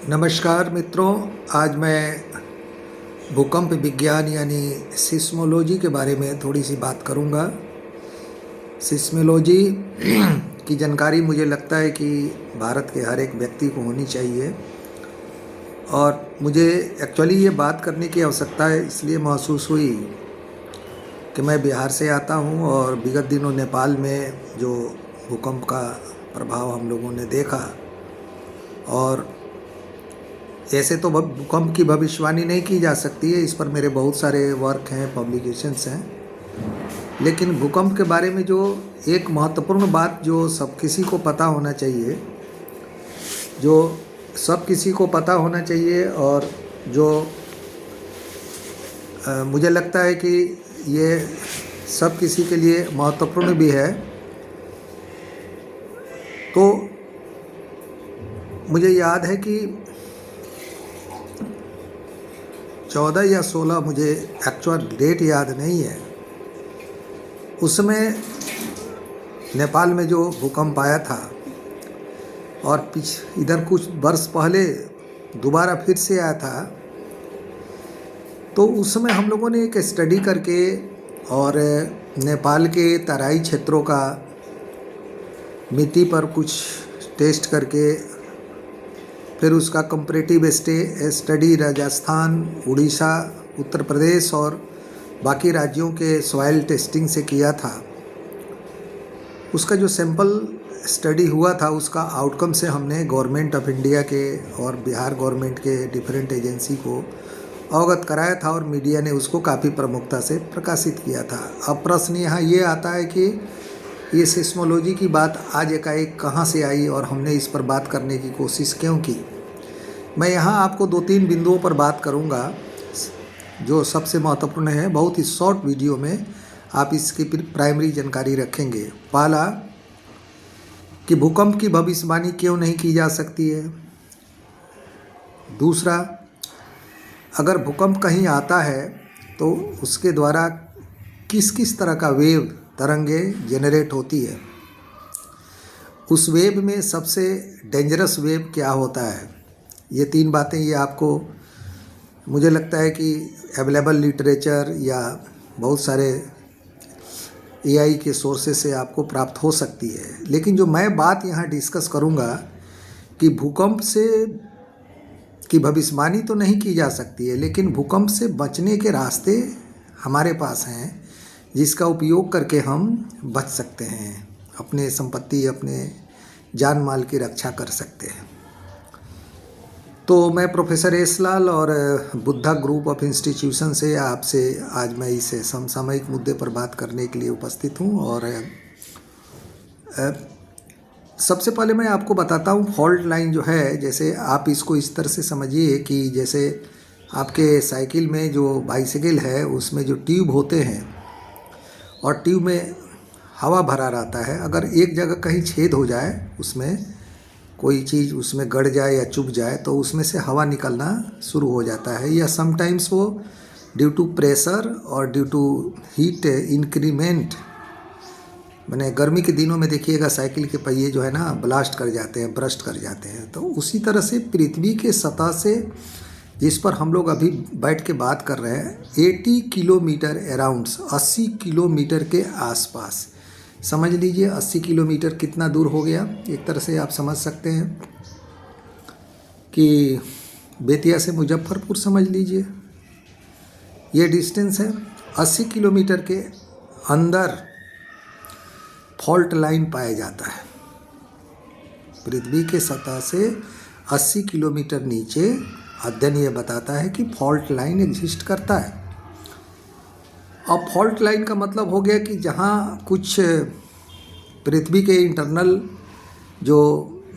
नमस्कार मित्रों। आज मैं भूकंप विज्ञान यानी सिस्मोलॉजी के बारे में थोड़ी सी बात करूंगा। सिस्मोलॉजी की जानकारी मुझे लगता है कि भारत के हर एक व्यक्ति को होनी चाहिए और मुझे एक्चुअली ये बात करने की आवश्यकता है इसलिए महसूस हुई कि मैं बिहार से आता हूँ और विगत दिनों नेपाल में जो भूकंप का प्रभाव हम लोगों ने देखा, और ऐसे तो भूकंप की भविष्यवाणी नहीं की जा सकती है, इस पर मेरे बहुत सारे वर्क हैं, पब्लिकेशंस हैं, लेकिन भूकंप के बारे में जो एक महत्वपूर्ण बात जो सब किसी को पता होना चाहिए, और जो मुझे लगता है कि ये सब किसी के लिए महत्वपूर्ण भी है। तो मुझे याद है कि 14 या 16, मुझे एक्चुअल डेट याद नहीं है, उस समय नेपाल में जो भूकंप आया था और इधर कुछ वर्ष पहले दोबारा फिर से आया था, तो उस समय हम लोगों ने एक स्टडी करके और नेपाल के तराई क्षेत्रों का मिट्टी पर कुछ टेस्ट करके फिर उसका कंपैरेटिव स्टडी राजस्थान, उड़ीसा, उत्तर प्रदेश और बाकी राज्यों के सॉइल टेस्टिंग से किया था। उसका जो सैंपल स्टडी हुआ था, उसका आउटकम से हमने गवर्नमेंट ऑफ इंडिया के और बिहार गवर्नमेंट के डिफरेंट एजेंसी को अवगत कराया था और मीडिया ने उसको काफ़ी प्रमुखता से प्रकाशित किया था। अब प्रश्न यहाँ ये आता है कि ये सिस्मोलॉजी की बात आज एकाएक कहाँ से आई और हमने इस पर बात करने की कोशिश क्यों की। मैं यहाँ आपको 2-3 बिंदुओं पर बात करूँगा जो सबसे महत्वपूर्ण है। बहुत ही शॉर्ट वीडियो में आप इसकी प्राइमरी जानकारी रखेंगे। पहला, कि भूकंप की भविष्यवाणी क्यों नहीं की जा सकती है। दूसरा, अगर भूकंप कहीं आता है तो उसके द्वारा किस किस तरह का वेव, तरंगे जनरेट होती है। उस वेव में सबसे डेंजरस वेव क्या होता है। ये 3 बातें ये आपको, मुझे लगता है कि अवेलेबल लिटरेचर या बहुत सारे एआई के सोर्सेस से आपको प्राप्त हो सकती है। लेकिन जो मैं बात यहाँ डिस्कस करूँगा कि भूकंप से की भविष्यवाणी तो नहीं की जा सकती है, लेकिन भूकंप से बचने के रास्ते हमारे पास हैं जिसका उपयोग करके हम बच सकते हैं, अपने संपत्ति, अपने जान माल की रक्षा कर सकते हैं। तो मैं प्रोफेसर एस लाल और बुद्धा ग्रुप ऑफ इंस्टीट्यूशन से आपसे आज मैं इस समसामयिक मुद्दे पर बात करने के लिए उपस्थित हूँ। और सबसे पहले मैं आपको बताता हूँ फॉल्ट लाइन जो है, जैसे आप इसको इस तरह से समझिए कि जैसे आपके साइकिल में जो बाइसिकल है उसमें जो ट्यूब होते हैं और ट्यूब में हवा भरा रहता है, अगर एक जगह कहीं छेद हो जाए, उसमें कोई चीज़ उसमें गड़ जाए या चुभ जाए तो उसमें से हवा निकलना शुरू हो जाता है, या समटाइम्स वो ड्यू टू प्रेशर और ड्यू टू हीट इंक्रीमेंट, मैंने गर्मी के दिनों में देखिएगा साइकिल के पहिए जो है ना ब्रस्ट कर जाते हैं। तो उसी तरह से पृथ्वी के सतह से, जिस पर हम लोग अभी बैठ के बात कर रहे हैं, 80 किलोमीटर अराउंड, 80 किलोमीटर के आसपास, समझ लीजिए 80 किलोमीटर कितना दूर हो गया। एक तरह से आप समझ सकते हैं कि बेतिया से मुजफ्फरपुर समझ लीजिए, ये डिस्टेंस है। 80 किलोमीटर के अंदर फॉल्ट लाइन पाया जाता है। पृथ्वी के सतह से 80 किलोमीटर नीचे अध्ययन ये बताता है कि फॉल्ट लाइन एग्जिस्ट करता है। अब फॉल्ट लाइन का मतलब हो गया कि जहाँ कुछ पृथ्वी के इंटरनल जो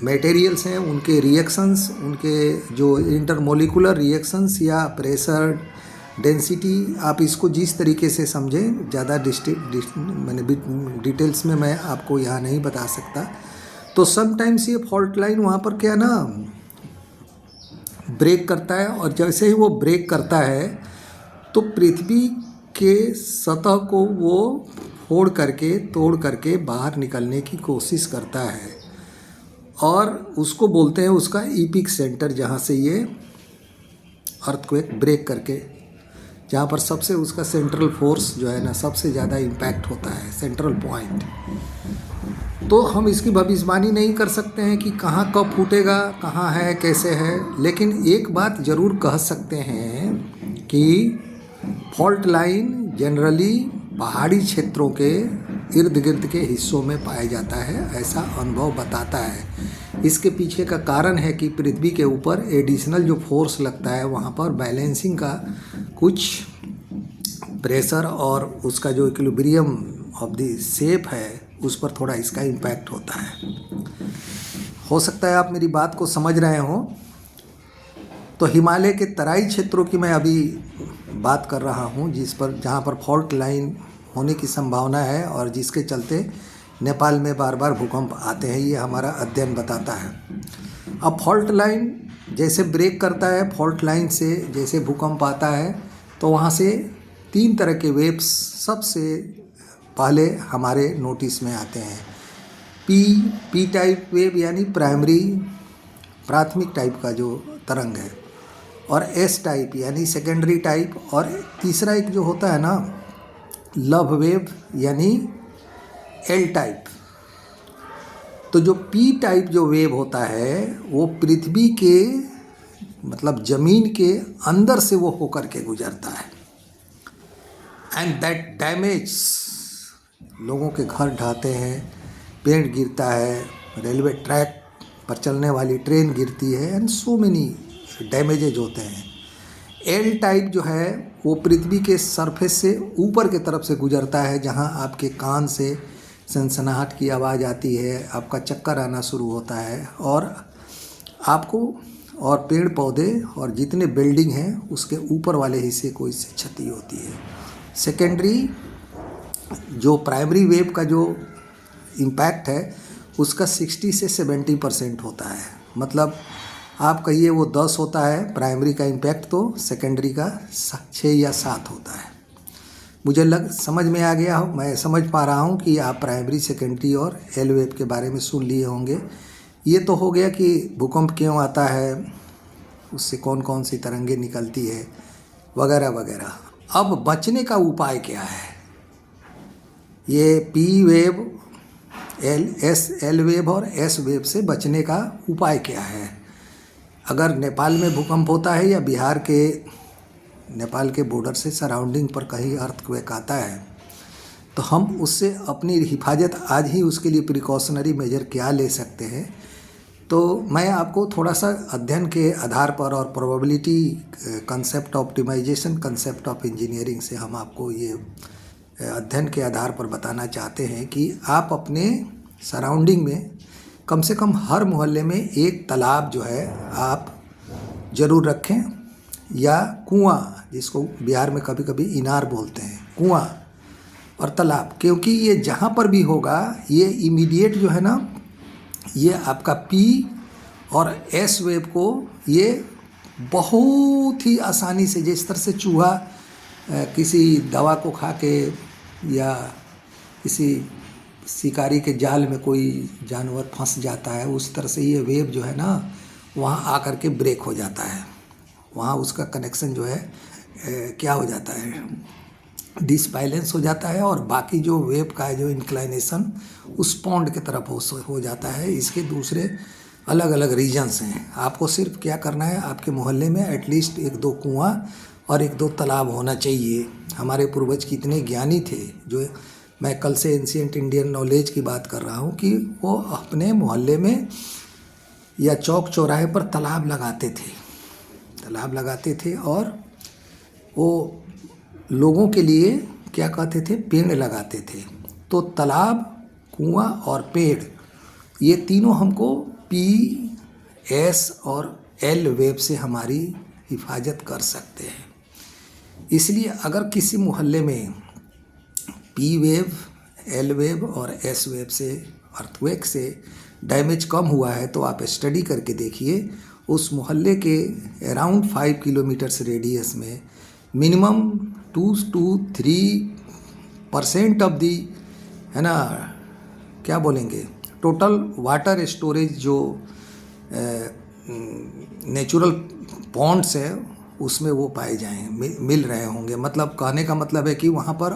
मटेरियल्स हैं उनके रिएक्शंस, उनके जो इंटरमोलिकुलर रिएक्शंस या प्रेशर, डेंसिटी, आप इसको जिस तरीके से समझें, ज़्यादा मैंने डिटेल्स में मैं आपको यहाँ नहीं बता सकता। तो समटाइम्स ये फॉल्ट लाइन वहाँ पर क्या ना ब्रेक करता है, और जैसे ही वो ब्रेक करता है तो पृथ्वी के सतह को वो तोड़ करके बाहर निकलने की कोशिश करता है। और उसको बोलते हैं उसका ईपिक सेंटर, जहाँ से ये अर्थक्वेक ब्रेक करके, जहाँ पर सबसे उसका सेंट्रल फोर्स जो है ना सबसे ज़्यादा इम्पैक्ट होता है, सेंट्रल पॉइंट। तो हम इसकी भविष्यवाणी नहीं कर सकते हैं कि कहाँ कब फूटेगा, कहाँ है, कैसे है, लेकिन एक बात ज़रूर कह सकते हैं कि फॉल्ट लाइन जनरली पहाड़ी क्षेत्रों के इर्द गिर्द के हिस्सों में पाया जाता है, ऐसा अनुभव बताता है। इसके पीछे का कारण है कि पृथ्वी के ऊपर एडिशनल जो फोर्स लगता है वहाँ पर बैलेंसिंग का कुछ प्रेशर और उसका जो इक्विलिब्रियम ऑफ द शेप है उस पर थोड़ा इसका इम्पैक्ट होता है। हो सकता है आप मेरी बात को समझ रहे हो। तो हिमालय के तराई क्षेत्रों की मैं अभी बात कर रहा हूँ, जहाँ पर फॉल्ट लाइन होने की संभावना है और जिसके चलते नेपाल में बार बार भूकंप आते हैं, ये हमारा अध्ययन बताता है। अब फॉल्ट लाइन जैसे ब्रेक करता है, फॉल्ट लाइन से जैसे भूकंप आता है तो वहाँ से 3 तरह के वेव्स सबसे पहले हमारे नोटिस में आते हैं। पी टाइप वेव यानी प्राथमिक टाइप का जो तरंग है, और एस टाइप यानी सेकेंडरी टाइप, और तीसरा एक जो होता है ना लव वेव यानी एल टाइप। तो जो पी टाइप जो वेव होता है वो पृथ्वी के मतलब ज़मीन के अंदर से वो होकर के गुजरता है, एंड दैट डैमेज, लोगों के घर ढहते हैं, पेड़ गिरता है, रेलवे ट्रैक पर चलने वाली ट्रेन गिरती है, एंड सो मेनी डैमेजेज होते हैं। एल टाइप जो है वो पृथ्वी के सरफेस से ऊपर के तरफ से गुजरता है, जहां आपके कान से सनसनाहट की आवाज़ आती है, आपका चक्कर आना शुरू होता है, और आपको और पेड़ पौधे और जितने बिल्डिंग हैं उसके ऊपर वाले हिस्से को इससे क्षति होती है। सेकेंडरी जो प्राइमरी वेव का जो इम्पैक्ट है उसका 60 से 70% होता है। मतलब आप कहिए वो 10 होता है प्राइमरी का इम्पैक्ट, तो सेकेंडरी का 6 या 7 होता है। मुझे समझ में आ गया हो, मैं समझ पा रहा हूँ कि आप प्राइमरी, सेकेंडरी और एल वेव के बारे में सुन लिए होंगे। ये तो हो गया कि भूकंप क्यों आता है, उससे कौन कौन सी तरंगें निकलती है, वगैरह वगैरह। अब बचने का उपाय क्या है? ये पी वेव, एल वेव और एस वेव से बचने का उपाय क्या है? अगर नेपाल में भूकंप होता है या बिहार के नेपाल के बॉर्डर से सराउंडिंग पर कहीं अर्थक्वेक आता है तो हम उससे अपनी हिफाजत आज ही उसके लिए प्रिकॉशनरी मेजर क्या ले सकते हैं। तो मैं आपको थोड़ा सा अध्ययन के आधार पर और probability concept optimization concept of engineering से हम आपको ये अध्ययन के आधार पर बताना चाहते हैं कि आप अपने सराउंडिंग में कम से कम हर मोहल्ले में एक तालाब जो है आप ज़रूर रखें, या कुआं, जिसको बिहार में कभी कभी इनार बोलते हैं, कुआं और तालाब, क्योंकि ये जहाँ पर भी होगा ये इमीडिएट जो है ना ये आपका पी और एस वेव को ये बहुत ही आसानी से, जिस तरह से चूहा किसी दवा को खा के या किसी शिकारी के जाल में कोई जानवर फंस जाता है, उस तरह से ये वेव जो है ना वहाँ आकर के ब्रेक हो जाता है, वहाँ उसका कनेक्शन जो है क्या हो जाता है, डिसबैलेंस हो जाता है, और बाकी जो वेव का जो इंक्लाइनेशन उस पॉन्ड की तरफ हो जाता है। इसके दूसरे अलग अलग रीजन्स हैं। आपको सिर्फ क्या करना है, आपके मोहल्ले में एटलीस्ट 1-2 कुआं और 1-2 तालाब होना चाहिए। हमारे पूर्वज कितने ज्ञानी थे, जो मैं कल से एंशिएंट इंडियन नॉलेज की बात कर रहा हूँ, कि वो अपने मोहल्ले में या चौक चौराहे पर तालाब लगाते थे और वो लोगों के लिए क्या कहते थे, पेड़ लगाते थे। तो तालाब, कुआं और पेड़, ये तीनों हमको पी, एस और एल वेव से हमारी हिफाजत कर सकते हैं। इसलिए अगर किसी मोहल्ले में पी वेव, एल वेव और एस वेव से, अर्थक्वेक से डैमेज कम हुआ है तो आप स्टडी करके देखिए उस मोहल्ले के अराउंड 5 किलोमीटर्स रेडियस में मिनिमम 2 to 3% ऑफ दी, है ना, क्या बोलेंगे, टोटल वाटर स्टोरेज जो नेचुरल पॉन्ड्स है उसमें वो पाए जाएँ, मिल रहे होंगे। मतलब कहने का मतलब है कि वहाँ पर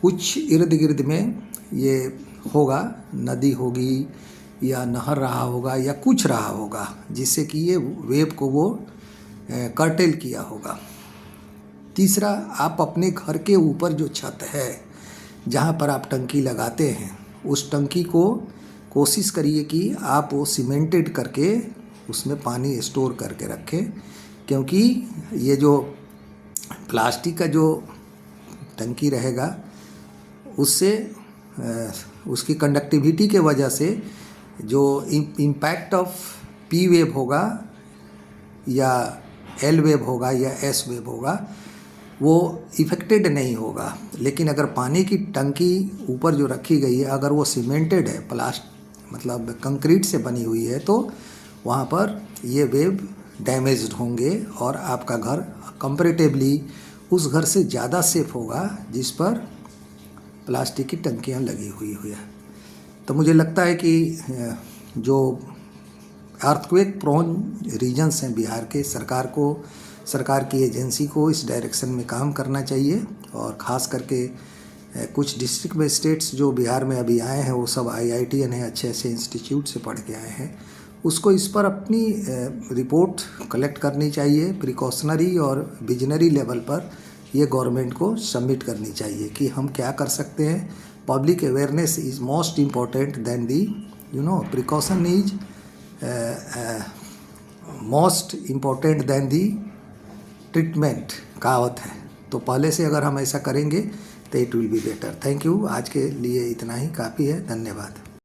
कुछ इर्द गिर्द में ये होगा, नदी होगी या नहर रहा होगा या कुछ रहा होगा, जिससे कि ये वेव को वो कर्टेल किया होगा। तीसरा, आप अपने घर के ऊपर जो छत है जहाँ पर आप टंकी लगाते हैं, उस टंकी को कोशिश करिए कि आप वो सीमेंटेड करके उसमें पानी स्टोर करके रखें, क्योंकि ये जो प्लास्टिक का जो टंकी रहेगा उससे उसकी कंडक्टिविटी के वजह से जो इम्पैक्ट ऑफ पी वेव होगा या एल वेव होगा या एस वेव होगा वो इफेक्टेड नहीं होगा। लेकिन अगर पानी की टंकी ऊपर जो रखी गई है अगर वो सीमेंटेड है, मतलब कंक्रीट से बनी हुई है, तो वहाँ पर ये वेव डैमेज्ड होंगे और आपका घर कंपैरेटिवली उस घर से ज़्यादा सेफ होगा जिस पर प्लास्टिक की टंकियाँ लगी हुई है। तो मुझे लगता है कि जो अर्थक्वेक प्रोन रीजन्स हैं बिहार के, सरकार की एजेंसी को इस डायरेक्शन में काम करना चाहिए। और ख़ास करके कुछ डिस्ट्रिक्ट मजिस्ट्रेट्स जो बिहार में अभी आए हैं वो सब IITian हैं, अच्छे अच्छे इंस्टीट्यूट से पढ़ के आए हैं, उसको इस पर अपनी रिपोर्ट कलेक्ट करनी चाहिए। प्रिकॉशनरी और विजनरी लेवल पर ये गवर्नमेंट को सबमिट करनी चाहिए कि हम क्या कर सकते हैं। Public awareness is most important than the precaution is most important than the treatment, कहावत है। तो पहले से अगर हम ऐसा करेंगे तो it will be better. Thank you. आज के लिए इतना ही काफ़ी है। धन्यवाद।